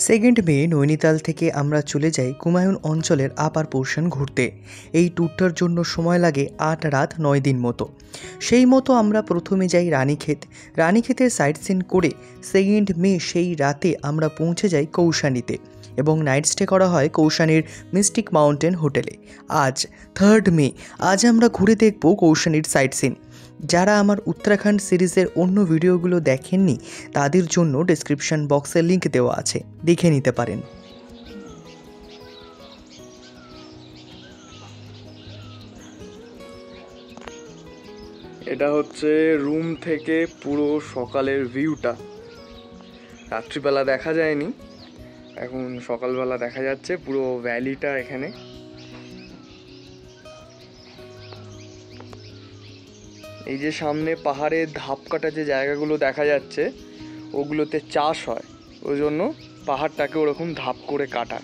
Second মে নৈনিতাল থেকে আমরা চলে যাই কুমায়ুন অঞ্চলের আপার পোর্শন ঘুরতে। এই ট্যুরটার জন্য সময় লাগে 8 রাত 9 দিন মতো। সেই মতো আমরা প্রথমে যাই রানীক্ষেতের সাইট সিন করে সেকেন্ড মে সেই রাতে আমরা পৌঁছে যাই কৌশানীতে এবং নাইট স্টে করা হয় কৌশানীর মিস্টিক মাউন্টেন হোটেলে। আজ থার্ড মে, আজ আমরা ঘুরে দেখব কৌশানীর সাইট সিন। যারা আমার উত্তরাখণ্ড সিরিজের অন্য ভিডিওগুলো দেখেননি তাদের জন্য ডেসক্রিপশন বক্সে লিংক দেওয়া আছে, দেখে নিতে পারেন। এটা হচ্ছে রুম থেকে পুরো সকালের ভিউটা। রাত্রিবেলা দেখা যায়নি, এখন সকালবেলা দেখা যাচ্ছে পুরো ভ্যালিটা। এখানে এই যে সামনে পাহাড়ের ধাপ কাটা যে জায়গাগুলো দেখা যাচ্ছে ওগুলোতে চাষ হয়, ওই জন্য পাহাড়টাকে ওরকম ধাপ করে কাটা।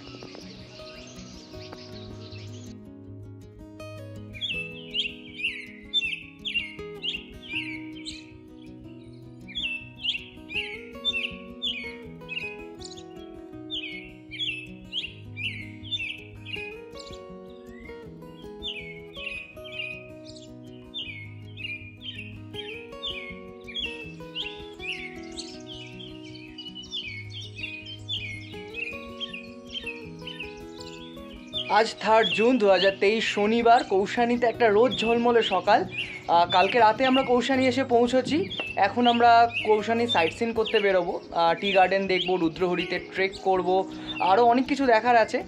আজ 3 জুন 2023 শনিবার। কৌশানীতে একটা রোদ ঝলমলে সকাল। কালকে রাতে আমরা কৌশানী এসে পৌঁছেছি। এখন আমরা কৌশানী সাইট সিন করতে বেরোবো, টি গার্ডেন দেখবো, রুদ্রহরিতে ট্রেক করব, আরও অনেক কিছু দেখার আছে।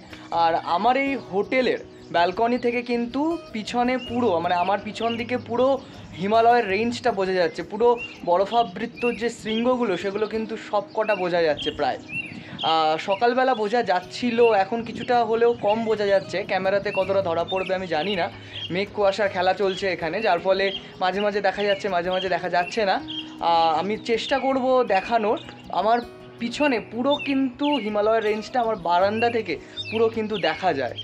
আর আমার এই হোটেলের ব্যালকনি থেকে কিন্তু পিছনে পুরো আমার পিছন দিকে পুরো হিমালয়ের রেঞ্জটা বোঝা যাচ্ছে। পুরো বরফাবৃত যে শৃঙ্গগুলো সেগুলো কিন্তু সব কটা বোঝা যাচ্ছে প্রায়। সকালবেলা বোঝা যাচ্ছিল, এখন কিছুটা হলেও কম বোঝা যাচ্ছে। ক্যামেরাতে কতটা ধরা পড়বে আমি জানি না। মেঘ কুয়াশার খেলা চলছে এখানে, যার ফলে মাঝে মাঝে দেখা যাচ্ছে, মাঝে মাঝে দেখা যাচ্ছে না। আমি চেষ্টা করব দেখানোর। আমার পিছনে পুরো কিন্তু হিমালয়ের রেঞ্জটা আমার বারান্দা থেকে পুরো কিন্তু দেখা যায়।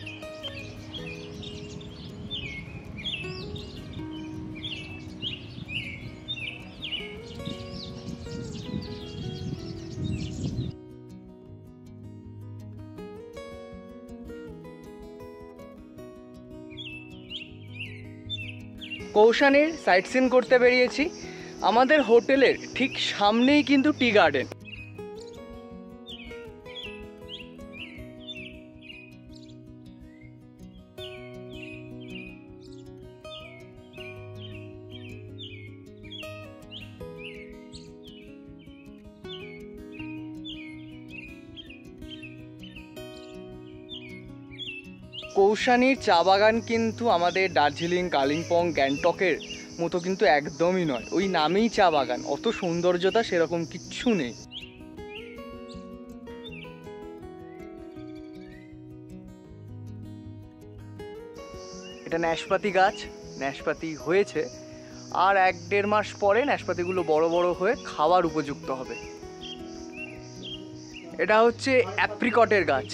কৌশানীর সাইট সিন করতে বেরিয়েছি। আমাদের হোটেলের ঠিক সামনেই কিন্তু টি গার্ডেন। কৌশানীর চা বাগান কিন্তু আমাদের দার্জিলিং, কালিম্পং, গ্যাংটকের মতো কিন্তু একদমই নয়। ওই নামেই চা বাগান, অত সৌন্দর্যতা সেরকম কিচ্ছু নেই। এটা ন্যাশপাতি গাছ, ন্যাশপাতি হয়েছে, আর 1-1.5 মাস পরে ন্যাশপাতিগুলো বড় বড় হয়ে খাওয়ার উপযুক্ত হবে। এটা হচ্ছে অ্যাপ্রিকটের গাছ।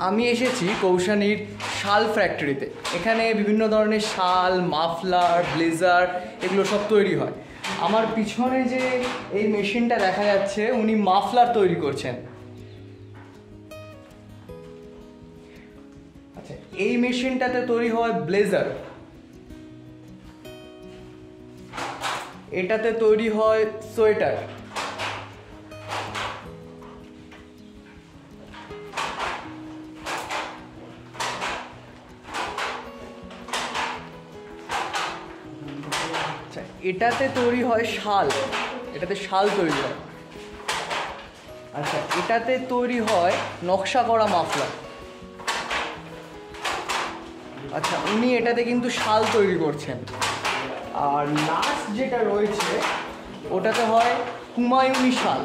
আমি এসেছি কৌশানীর শাল ফ্যাক্টরিতে। এখানে বিভিন্ন ধরনের শাল, মাফলার, ব্লেজার এগুলো সব তৈরি হয়। আমার পিছনে যে এই মেশিনটা দেখা যাচ্ছে উনি মাফলার তৈরি করছেন। আচ্ছা, এই মেশিনটাতে তৈরি হয় ব্লেজার, এটাতে তৈরি হয় সোয়েটার, এটাতে তৈরি হয় শাল, এটাতে শাল তৈরি হয়। আচ্ছা, এটাতে তৈরি হয় নকশা করা মাফলার। আচ্ছা, উনি এটাতে কিন্তু শাল তৈরি করছেন। আর লাস্ট যেটা রয়েছে ওটাতে হয় হুমায়ুনি শাল।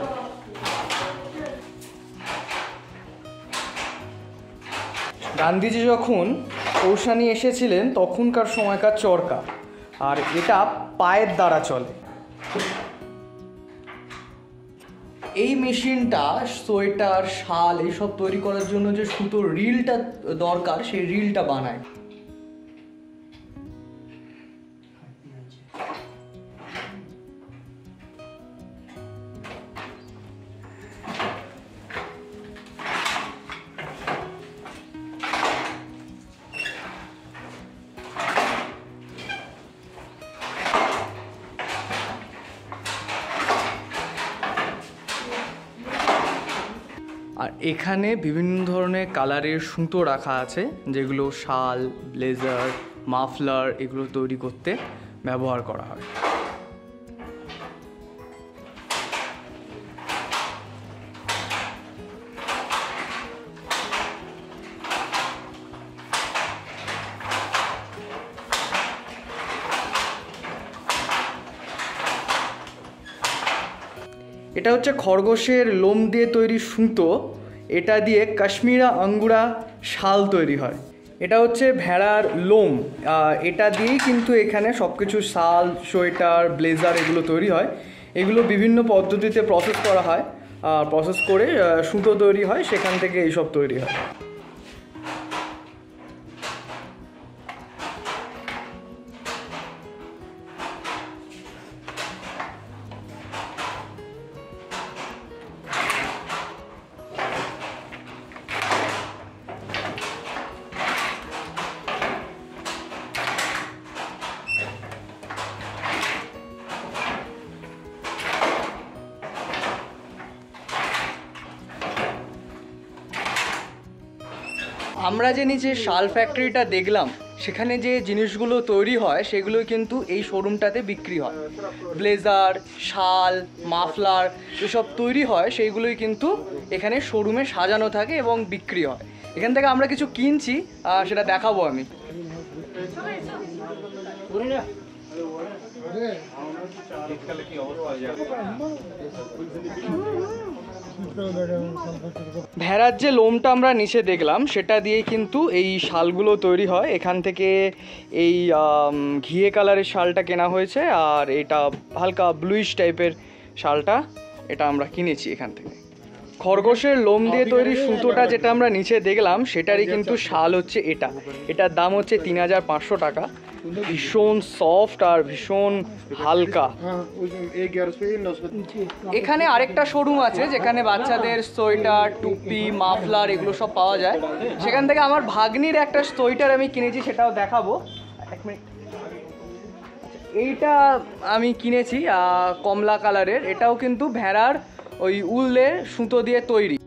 গান্ধীজি যখন কৌশানি এসেছিলেন তখনকার সময়কার চরকা, আর এটা পায়ের দ্বারা চলে। এই মেশিনটা সোয়েটার, শাল এইসব তৈরি করার জন্য যে সুতোর রিলটা দরকার সেই রিলটা বানায়। আর এখানে বিভিন্ন ধরনের কালারের সুতো রাখা আছে, যেগুলো শাল, ব্লেজার, মাফলার এগুলো তৈরি করতে ব্যবহার করা হয়। এটা হচ্ছে খরগোশের লোম দিয়ে তৈরি সুতো, এটা দিয়ে কাশ্মীরা আঙ্গুরা শাল তৈরি হয়। এটা হচ্ছে ভেড়ার লোম, এটা দিয়েই কিন্তু এখানে সব কিছু শাল, সোয়েটার, ব্লেজার এগুলো তৈরি হয়। এগুলো বিভিন্ন পদ্ধতিতে প্রসেস করা হয়, প্রসেস করে সুতো তৈরি হয়, সেখান থেকে এইসব তৈরি হয়। আমরা যে নিচে শাল ফ্যাক্টরিটা দেখলাম, সেখানে যে জিনিসগুলো তৈরি হয় সেগুলো কিন্তু এই শোরুমটাতে বিক্রি হয়। ব্লেজার, শাল, মাফলার যেসব তৈরি হয় সেইগুলোই কিন্তু এখানে শোরুমে সাজানো থাকে এবং বিক্রি হয়। এখান থেকে আমরা কিছু কিনছি, সেটা দেখাবো আমি। ভেড়ার যে লোমটা আমরা নিচে দেখলাম সেটা দিয়ে কিন্তু এই শালগুলো তৈরি হয়। এখান থেকে এই ঘিয়ে কালারের শালটা কেনা হয়েছে, আর এটা হালকা ব্লুইশ টাইপের শালটা এটা আমরা কিনেছি এখান থেকে। খরগোশের লোম দিয়ে তৈরি সুতোটা যেটা আমরা নিচে দেখলাম সেটারই কিন্তু শাল হচ্ছে এটা। এটার দাম হচ্ছে 3500 টাকা। ভীষণ সফট আর ভীষণ হালকা। এখানে আরেকটা শোরুম আছে যেখানে বাচ্চাদের সোয়েটার, টুপি, মাফলার এগুলো সব পাওয়া যায়। সেখান থেকে আমার ভাগ্নির একটা সোয়েটার আমি কিনেছি, সেটাও দেখাবো। এক মিনিট। এইটা আমি কিনেছি কমলা কালারের, এটাও কিন্তু ভেড়ার ওই উলের সুতো দিয়ে তৈরি।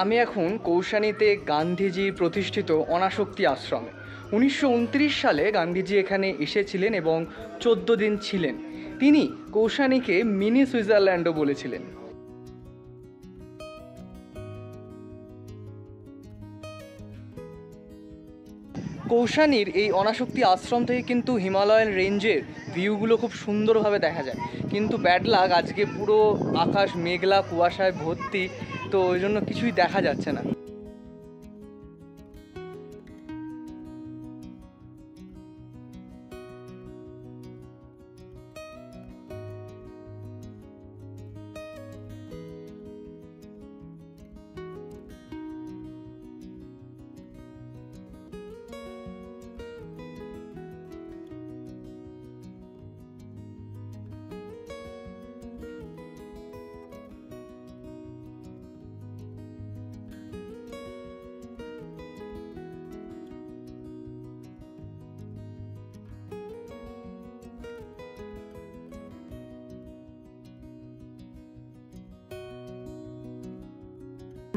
আমি এখন কৌশানীতে গান্ধীজির প্রতিষ্ঠিত অনাসক্তি আশ্রমে। 1929 সালে গান্ধীজি এখানে এসেছিলেন এবং 14 দিন ছিলেন। তিনি কৌশানীকে মিনি সুইজারল্যান্ডও বলেছিলেন। কৌশানীর এই অনাসক্তি আশ্রম থেকে কিন্তু হিমালয়ান রেঞ্জের ভিউগুলো খুব সুন্দরভাবে দেখা যায়, কিন্তু ব্যাড লাক আজকে পুরো আকাশ মেঘলা কুয়াশায় ভর্তি, তো ওই জন্য কিছুই দেখা যাচ্ছে না।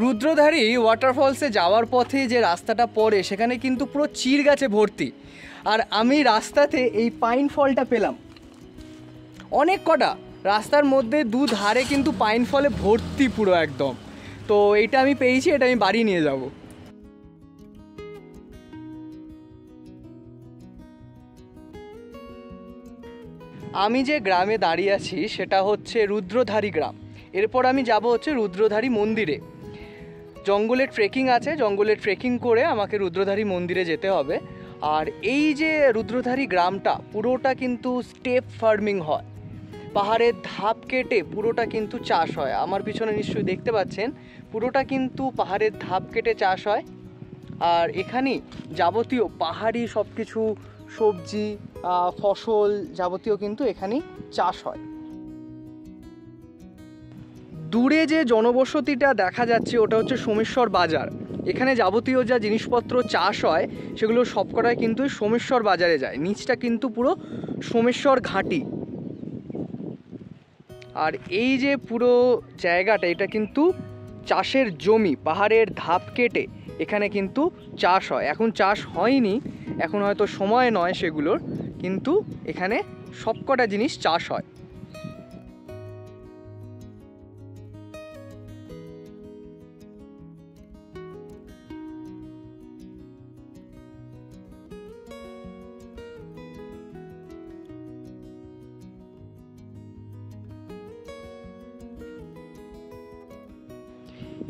রুদ্রধারী ওয়াটারফলসে যাওয়ার পথে যে রাস্তাটা পড়ে সেখানে কিন্তু পুরো চির গাছে ভর্তি, আর আমি রাস্তাতে এই পাইন ফলটা পেলাম অনেক কটা, রাস্তার মধ্যে দুধারে কিন্তু পাইন ফলে ভর্তি পুরো একদম। তো এইটা আমি পেয়েছি, এটা আমি বাড়ি নিয়ে যাব। আমি যে গ্রামে দাঁড়িয়ে আছি সেটা হচ্ছে রুদ্রধারী গ্রাম। এরপর আমি যাব হচ্ছে রুদ্রধারী মন্দিরে। জঙ্গলের ট্রেকিং আছে, জঙ্গলের ট্রেকিং করে আমাকে রুদ্রধারী মন্দিরে যেতে হবে। আর এই যে রুদ্রধারী গ্রামটা পুরোটা কিন্তু স্টেপ ফার্মিং হয়, পাহাড়ের ধাপ কেটে পুরোটা কিন্তু চাষ হয়। আমার পিছনে নিশ্চয়ই দেখতে পাচ্ছেন পুরোটা কিন্তু পাহাড়ের ধাপ কেটে চাষ হয়। আর এখানে যাবতীয় পাহাড়ি সব কিছু সবজি ফসল যাবতীয় কিন্তু এখানেই চাষ হয়। দূরে যে জনবসতিটা দেখা যাচ্ছে ওটা হচ্ছে সোমেশ্বর বাজার। এখানে যাবতীয় যা জিনিসপত্র চাষ হয় সেগুলো সবকটাই কিন্তু সোমেশ্বর বাজারে যায়। নিচটা কিন্তু পুরো সোমেশ্বর ঘাঁটি। আর এই যে পুরো জায়গাটা এটা কিন্তু চাষের জমি, পাহাড়ের ধাপ কেটে এখানে কিন্তু চাষ হয়। এখন চাষ হয়নি, এখন হয়তো সময় নয় সেগুলোর, কিন্তু এখানে সবকটা জিনিস চাষ হয়।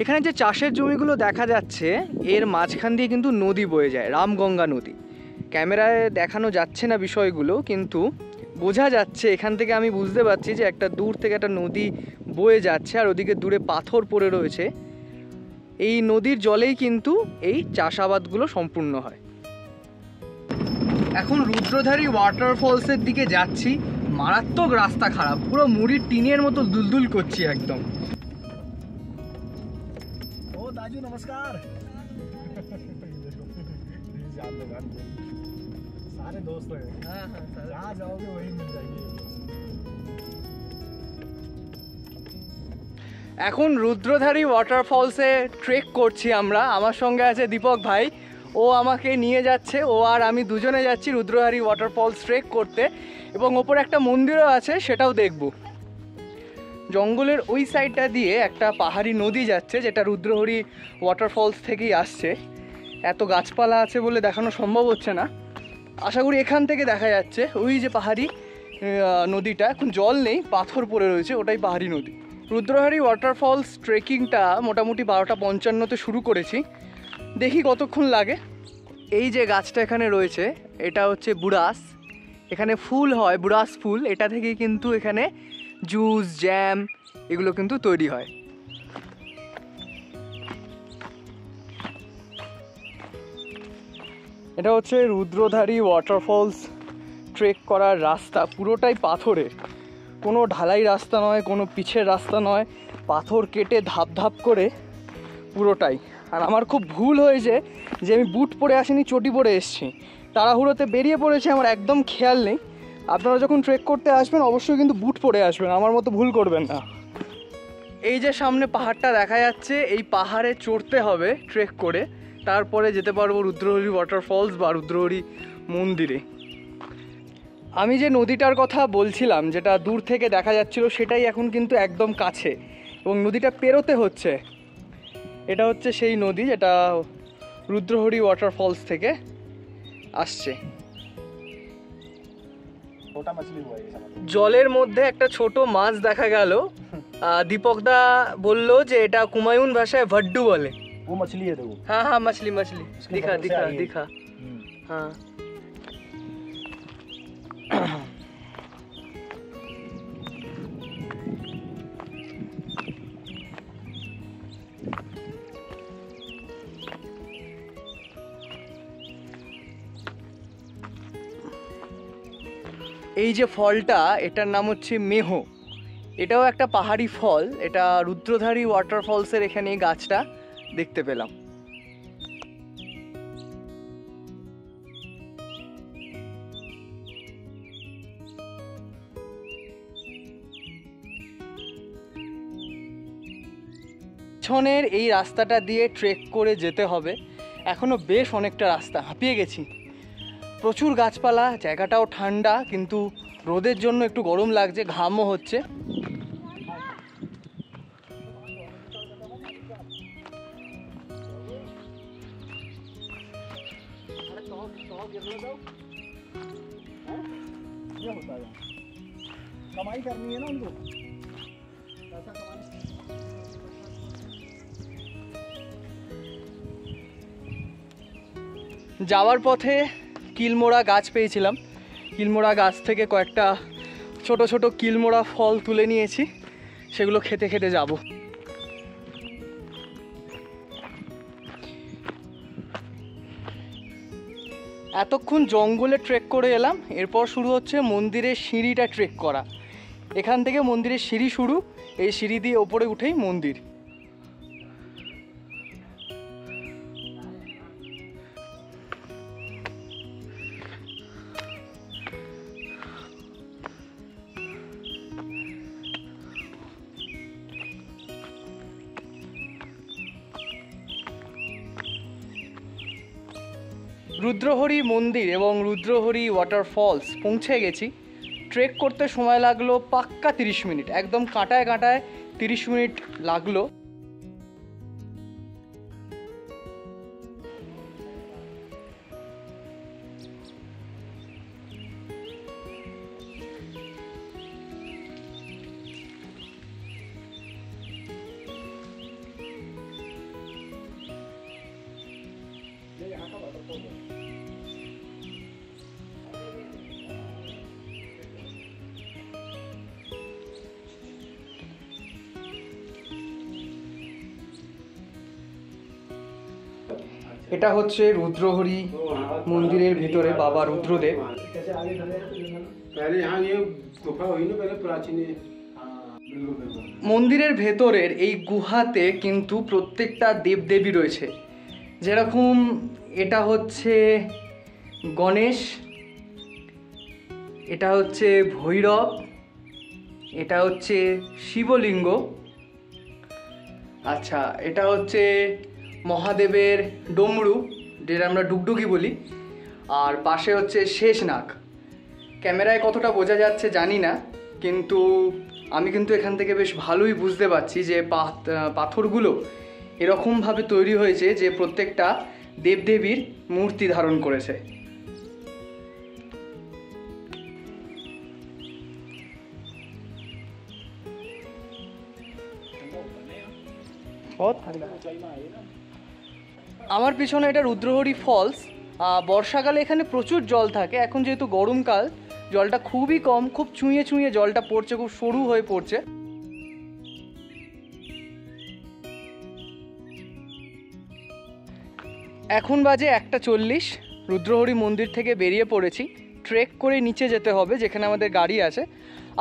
এখানে যে চাষের জমিগুলো দেখা যাচ্ছে এর মাঝখান দিয়ে কিন্তু নদী বয়ে যায়, রামগঙ্গা নদী। ক্যামেরায় দেখানো যাচ্ছে না বিষয়গুলো, কিন্তু বোঝা যাচ্ছে, এখান থেকে আমি বুঝতে পারছি যে একটা দূর থেকে একটা নদী বয়ে যাচ্ছে, আর ওদিকে দূরে পাথর পড়ে রয়েছে। এই নদীর জলেই কিন্তু এই চাষাবাদগুলো সম্পূর্ণ হয়। এখন রুদ্রধারী ওয়াটারফলসের দিকে যাচ্ছি। মারাত্মক রাস্তা খারাপ, পুরো মুড়ির টিনের মতো দুলদুল করছি একদম। दाजू नमस्कार। सारे दोस्त हैं। हाँ हाँ, जहाँ जाओगे वही मिल जाएगी। এখন রুদ্রধারী ওয়াটারফলসে ট্রেক করছি আমরা। আমার সঙ্গে আছে দীপক ভাই, ও আমাকে নিয়ে যাচ্ছে। ও আর আমি দুজনে যাচ্ছি রুদ্রধারী ওয়াটারফলস ট্রেক করতে, এবং ওপরে একটা মন্দিরও আছে, সেটাও দেখব। জঙ্গলের ওই সাইডটা দিয়ে একটা পাহাড়ি নদী যাচ্ছে, যেটা রুদ্রহরি ওয়াটারফলস থেকেই আসছে। এত গাছপালা আছে বলে দেখানো সম্ভব হচ্ছে না, আশা করি এখান থেকে দেখা যাচ্ছে। ওই যে পাহাড়ি নদীটা, এখন জল নেই, পাথর পড়ে রয়েছে, ওটাই পাহাড়ি নদী। রুদ্রহরি ওয়াটারফলস ট্রেকিংটা মোটামুটি 12:55 শুরু করেছি, দেখি কতক্ষণ লাগে। এই যে গাছটা এখানে রয়েছে এটা হচ্ছে বুড়াস, এখানে ফুল হয় বুড়াস ফুল, এটা থেকেই কিন্তু এখানে জুস জ্যাম এগুলো কিন্তু তৈরি হয়। এটা হচ্ছে রুদ্রধারী ওয়াটারফলস ট্রেক করার রাস্তা, পুরোটাই পাথরের, কোনো ঢালাই রাস্তা নয়, কোনো পিচের রাস্তা নয়, পাথর কেটে ধাপ ধাপ করে পুরোটাই। আর আমার খুব ভুল হয়েছে যে আমি বুট পরে আসিনি, চটি পরে এসেছি, তাড়াহুড়োতে বেরিয়ে পড়েছি, আমার একদম খেয়াল নেই। আপনারা যখন ট্রেক করতে আসবেন অবশ্যই কিন্তু বুট পরে আসবেন, আমার মতো ভুল করবেন না। এই যে সামনে পাহাড়টা দেখা যাচ্ছে, এই পাহাড়ে চড়তে হবে ট্রেক করে, তারপরে যেতে পারবো রুদ্রহরি ওয়াটারফলস বা রুদ্রহরি মন্দিরে। আমি যে নদীটার কথা বলছিলাম, যেটা দূর থেকে দেখা যাচ্ছিল, সেটাই এখন কিন্তু একদম কাছে, এবং নদীটা পেরোতে হচ্ছে। এটা হচ্ছে সেই নদী যেটা রুদ্রহরি ওয়াটারফলস থেকে আসছে। छोटा मछली हुआ ये समझ। জলের মধ্যে একটা ছোট মাছ দেখা গেল। দীপকদা বলল যে এটা কুমায়ুন ভাষায় ভড্ডু বলে। वो मछली है देखो। हाँ हाँ मछली मछली उसके दिखा बगल से दिखा आई है। दिखा हाँ। এই যে ফলটা এটার নাম হচ্ছে মেহ। এটাও একটা পাহাড়ি ফল। এটা রুদ্রধারী ওয়াটারফলসের এখানে এই গাছটা দেখতে পেলাম। পিছনের এই রাস্তাটা দিয়ে ট্রেক করে যেতে হবে। এখনো বেশ অনেকটা রাস্তা, হাঁপিয়ে গেছি। প্রচুর গাছপালা, জায়গাটাও ঠান্ডা, কিন্তু রোদের জন্য একটু গরম লাগছে, ঘামও হচ্ছে। ये होता है कमाई करनी है ना उनको पैसा कमाना। যাওয়ার পথে কিলমোড়া গাছ পেয়েছিলাম। কিলমোড়া গাছ থেকে কয়েকটা ছোট ছোট কিলমোড়া ফল তুলে নিয়েছি, সেগুলো খেতে খেতে যাব। এতক্ষণ জঙ্গলে ট্রেক করে এলাম, এরপর শুরু হচ্ছে মন্দিরের সিঁড়িটা ট্রেক করা। এখান থেকে মন্দিরের সিঁড়ি শুরু, এই সিঁড়ি দিয়ে ওপরে উঠেই মন্দির। রুদ্রহরি মন্দির এবং রুদ্রহরি ওয়াটারফলস পৌঁছে গেছি। ট্রেক করতে সময় লাগলো পাক্কা 30 মিনিট, একদম কাঁটায় কাঁটায় 30 মিনিট লাগলো। এটা হচ্ছে রুদ্রহরি মন্দিরের ভিতরে বাবা রুদ্রদেব। মন্দিরের ভেতরের এই গুহাতে কিন্তু প্রত্যেকটা দেবদেবী রয়েছে। যেরকম এটা হচ্ছে গণেশ, এটা হচ্ছে ভৈরব, এটা হচ্ছে শিবলিঙ্গ, আচ্ছা এটা হচ্ছে মহাদেবের ডমরু, যেটা আমরা ডুগডুগি বলি, আর পাশে হচ্ছে শেষনাগ। ক্যামেরায় কতটা বোঝা যাচ্ছে জানি না, কিন্তু আমি কিন্তু এখান থেকে বেশ ভালোই বুঝতে পারছি যে পাথরগুলো এরকমভাবে তৈরি হয়েছে যে প্রত্যেকটা দেবদেবীর মূর্তি ধারণ করেছে। আমার পিছনে এটা রুদ্রহরি ফলস। বর্ষাকালে এখানে প্রচুর জল থাকে, এখন যেহেতু গরমকাল জলটা খুবই কম, খুব চুঁয়ে চুঁয়ে জলটা পড়ছে, খুব সরু হয়ে পড়ছে। এখন বাজে 1:40। রুদ্রহরি মন্দির থেকে বেরিয়ে পড়েছি। ট্রেক করে নিচে যেতে হবে যেখানে আমাদের গাড়ি আছে।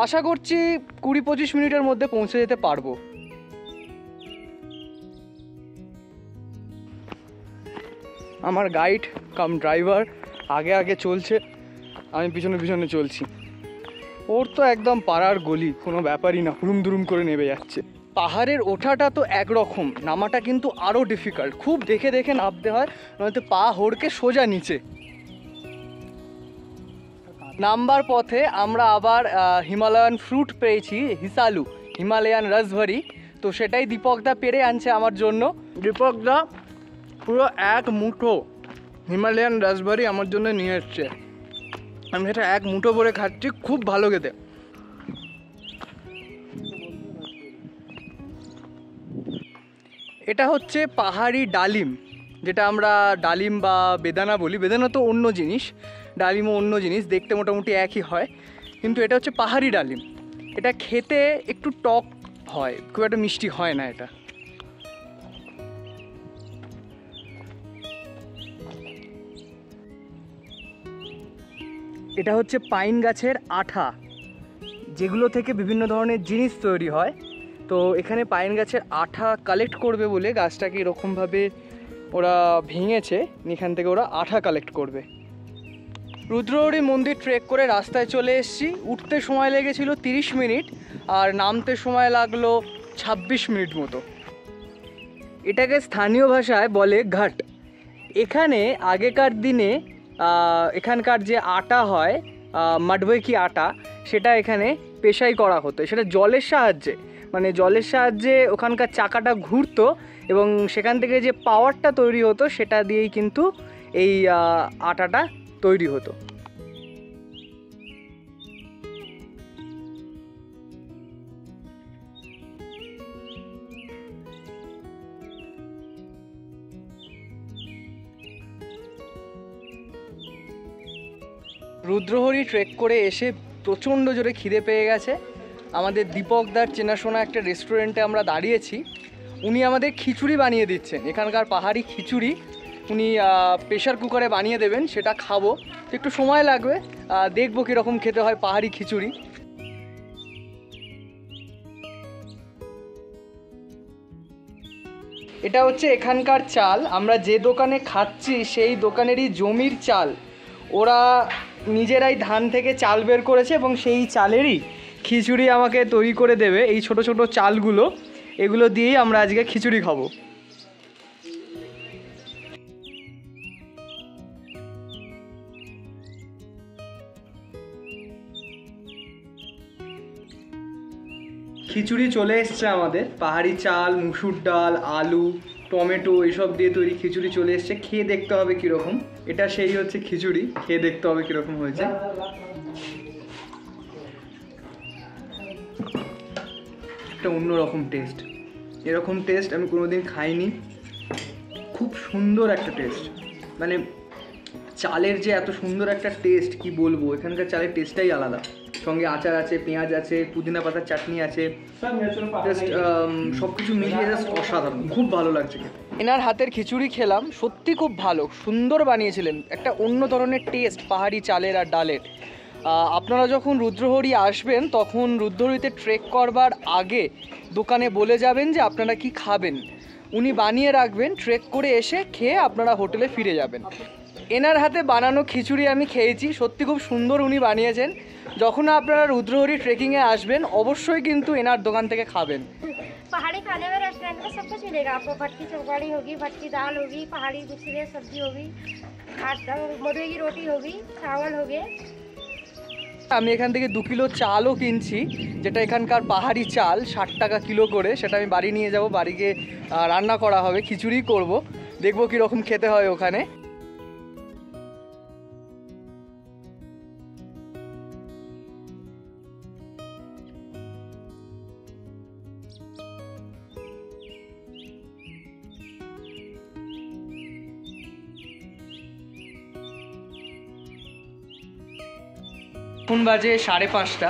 আশা করছি 20-25 মিনিটের মধ্যে পৌঁছে যেতে পারবো। আমার গাইড কাম ড্রাইভার আগে আগে চলছে, আমি পিছনে পিছনে চলছি। ওর তো একদম পাড়ার গলি, কোনো ব্যাপারই না, হুড়ুম দুরুম করে নেমে যাচ্ছে। পাহাড়ের ওঠাটা তো একরকম, নামাটা কিন্তু আরও ডিফিকাল্ট। খুব দেখে দেখে নামতে হয়, নয়তো পা হড়কে সোজা নিচে। নামবার পথে আমরা আবার হিমালয়ান ফ্রুট পেয়েছি, হিসালু, হিমালয়ান রসভরি। তো সেটাই দীপকদা পেরে আনছে আমার জন্য। দীপকদা পুরো এক মুঠো হিমালয়ান রাসবেরি আমার জন্য নিয়ে এসছে, আমি সেটা এক মুঠো করে খাচ্ছি, খুব ভালো খেতে। এটা হচ্ছে পাহাড়ি ডালিম, যেটা আমরা ডালিম বা বেদানা বলি। বেদানা তো অন্য জিনিস, ডালিমও অন্য জিনিস, দেখতে মোটামুটি একই হয়, কিন্তু এটা হচ্ছে পাহাড়ি ডালিম। এটা খেতে একটু টক হয়, খুব একটা মিষ্টি হয় না এটা। এটা হচ্ছে পাইন গাছের আঠা, যেগুলো থেকে বিভিন্ন ধরনের জিনিস তৈরি হয়। তো এখানে পাইন গাছের আঠা কালেক্ট করবে বলে গাছটাকে এরকমভাবে ওরা ভেঙেছে, এখান থেকে ওরা আঠা কালেক্ট করবে। রুদ্রহরি মন্দির ট্রেক করে রাস্তায় চলে এসেছি। উঠতে সময় লেগেছিল 30 মিনিট আর নামতে সময় লাগলো 26 মিনিট মতো। এটাকে স্থানীয় ভাষায় বলে ঘাট। এখানে আগেকার দিনে এখানকার যে আটা হয়, মাডওয়েকি আটা, সেটা এখানে পেশাই করা হতো। সেটা জলের সাহায্যে, মানে জলের সাহায্যে ওখানকার চাকাটা ঘুরতো এবং সেখান থেকে যে পাওয়ারটা তৈরি হতো সেটা দিয়েই কিন্তু এই আটাটা তৈরি হতো। রুদ্রহরি ট্রেক করে এসে প্রচণ্ড জোরে খিদে পেয়ে গেছে। আমাদের দীপকদার চেনাশোনা একটা রেস্টুরেন্টে আমরা দাঁড়িয়েছি, উনি আমাদের খিচুড়ি বানিয়ে দিচ্ছেন, এখানকার পাহাড়ি খিচুড়ি উনি প্রেশার কুকারে বানিয়ে দেবেন, সেটা খাবো। একটু সময় লাগবে, দেখবো কীরকম খেতে হয় পাহাড়ি খিচুড়ি। এটা হচ্ছে এখানকার চাল, আমরা যে দোকানে খাচ্ছি সেই দোকানেরই জমির চাল। ওরা নিজেরাই ধান থেকে চাল বের করেছে এবং সেই চালেরই খিচুড়ি আমাকে তৈরি করে দেবে। এই ছোট ছোট চালগুলো, এগুলো দিয়েই আমরা আজকে খিচুড়ি খাবো। খিচুড়ি চলে এসছে আমাদের, পাহাড়ি চাল, মুসুর ডাল, আলু, টমেটো এসব দিয়ে তৈরি খিচুড়ি চলে এসছে। খেয়ে দেখতে হবে কীরকম। এটা সেই হচ্ছে খিচুড়ি, খেয়ে দেখতে হবে কীরকম হয়েছে। একটা অন্যরকম টেস্ট, এরকম টেস্ট আমি কোনোদিন খাইনি। খুব সুন্দর একটা টেস্ট, মানে চালের যে এত সুন্দর একটা টেস্ট কি বলবো, এখানকার চালের টেস্টটাই আলাদা। সঙ্গে আচার আছে, পেঁয়াজ আছে, পুদিনা পাতার চাটনি আছে, জাস্ট সব কিছু মিলিয়ে জাস্ট অসাধারণ, খুব ভালো লাগছে। এনার হাতের খিচুড়ি খেলাম, সত্যি খুব ভালো, সুন্দর বানিয়েছিলেন, একটা অন্য ধরনের টেস্ট পাহাড়ি চালের আর ডালের। আপনারা যখন রুদ্রহরি আসবেন তখন রুদ্রহরিতে ট্রেক করবার আগে দোকানে বলে যাবেন যে আপনারা কি খাবেন, উনি বানিয়ে রাখবেন, ট্রেক করে এসে খেয়ে আপনারা হোটেলে ফিরে যাবেন। এনার হাতে বানানো খিচুড়ি আমি খেয়েছি, সত্যি খুব সুন্দর উনি বানিয়েছেন। যখন আপনারা রুদ্রহরি ট্রেকিংয়ে আসবেন অবশ্যই কিন্তু এনার দোকান থেকে খাবেন। पहाड़ी खाने में रेस्टोरेंट में सब कुछ मिलेगा आपको। भटकी चौगाड़ी होगी, भटकी दाल होगी, पहाड़ी दूसरी सब्जी होगी, मडुई की रोटी होगी, चावल हो गए। আমি এখান থেকে 2 কিলো চালও কিনছি, যেটা এখানকার পাহাড়ি চাল, 60 টাকা কিলো করে। সেটা আমি বাড়ি নিয়ে যাব, বাড়িকে রান্না করা হবে, খিচুড়ি করব, দেখবো কীরকম খেতে হয় ওখানে। এখন বাজে 5:30।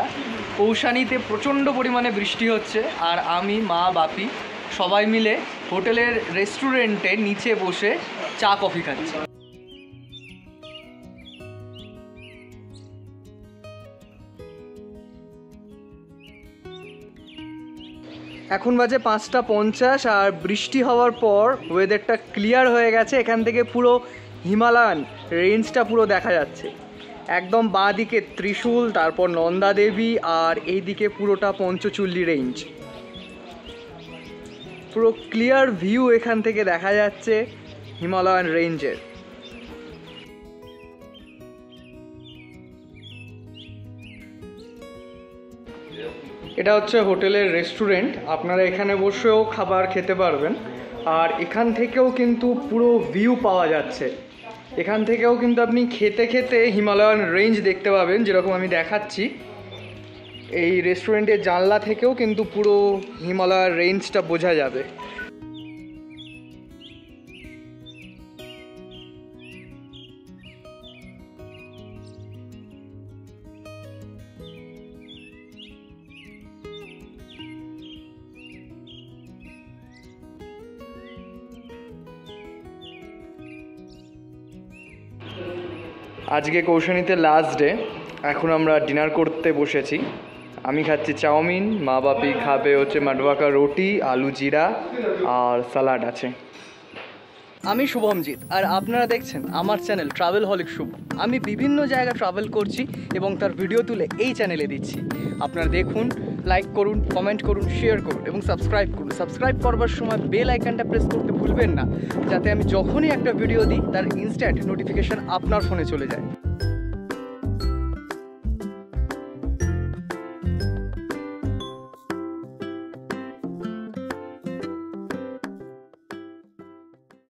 কৌশানীতে প্রচণ্ড পরিমাণে বৃষ্টি হচ্ছে আর আমি, মা, বাপি সবাই মিলে হোটেলের রেস্টুরেন্টে নিচে বসে চা কফি খাচ্ছি। এখন বাজে 5:50 আর বৃষ্টি হওয়ার পর ওয়েদারটা ক্লিয়ার হয়ে গেছে। এখান থেকে পুরো হিমালয়ান রেঞ্জটা পুরো দেখা যাচ্ছে। একদম বাঁ দিকে ত্রিশূল, তারপর নন্দা দেবী, আর এই দিকে পুরোটা পঞ্চচুল্লি রেঞ্জ। পুরো ক্লিয়ার ভিউ এখান থেকে দেখা যাচ্ছে হিমালয়ান রেঞ্জের। এটা হচ্ছে হোটেলের রেস্টুরেন্ট, আপনারা এখানে বসেও খাবার খেতে পারবেন। আর এখান থেকেও কিন্তু পুরো ভিউ পাওয়া যাচ্ছে এখান থেকেও কিন্তু আপনি খেতে খেতে হিমালয়ান রেঞ্জ দেখতে পাবেন, যেরকম আমি দেখাচ্ছি। এই রেস্টুরেন্টের জানলা থেকেও কিন্তু পুরো হিমালয়ার রেঞ্জটা বোঝা যাবে। আজকে কৌশানীতে লাস্ট ডে, এখন আমরা ডিনার করতে বসেছি। আমি খাচ্ছি চাউমিন, মা বাপি খাবে হচ্ছে মাডওয়াকা রুটি, আলু জিরা আর স্যালাড আছে। আমি শুভমজিৎ, আর আপনারা দেখছেন আমার চ্যানেল ট্রাভেল হলিক শুভ। আমি বিভিন্ন জায়গা ট্রাভেল করছি এবং তার ভিডিও তুলে এই চ্যানেলে দিচ্ছি। আপনারা দেখুন, লাইক করুন, কমেন্ট করুন, শেয়ার করুন এবং সাবস্ক্রাইব করুন। সাবস্ক্রাইব করবার সময় বেল আইকনটা প্রেস করতে ভুলবেন না, যাতে আমি যখনই একটা ভিডিও দিই তার ইনস্ট্যান্ট নোটিফিকেশান আপনার ফোনে চলে যায়।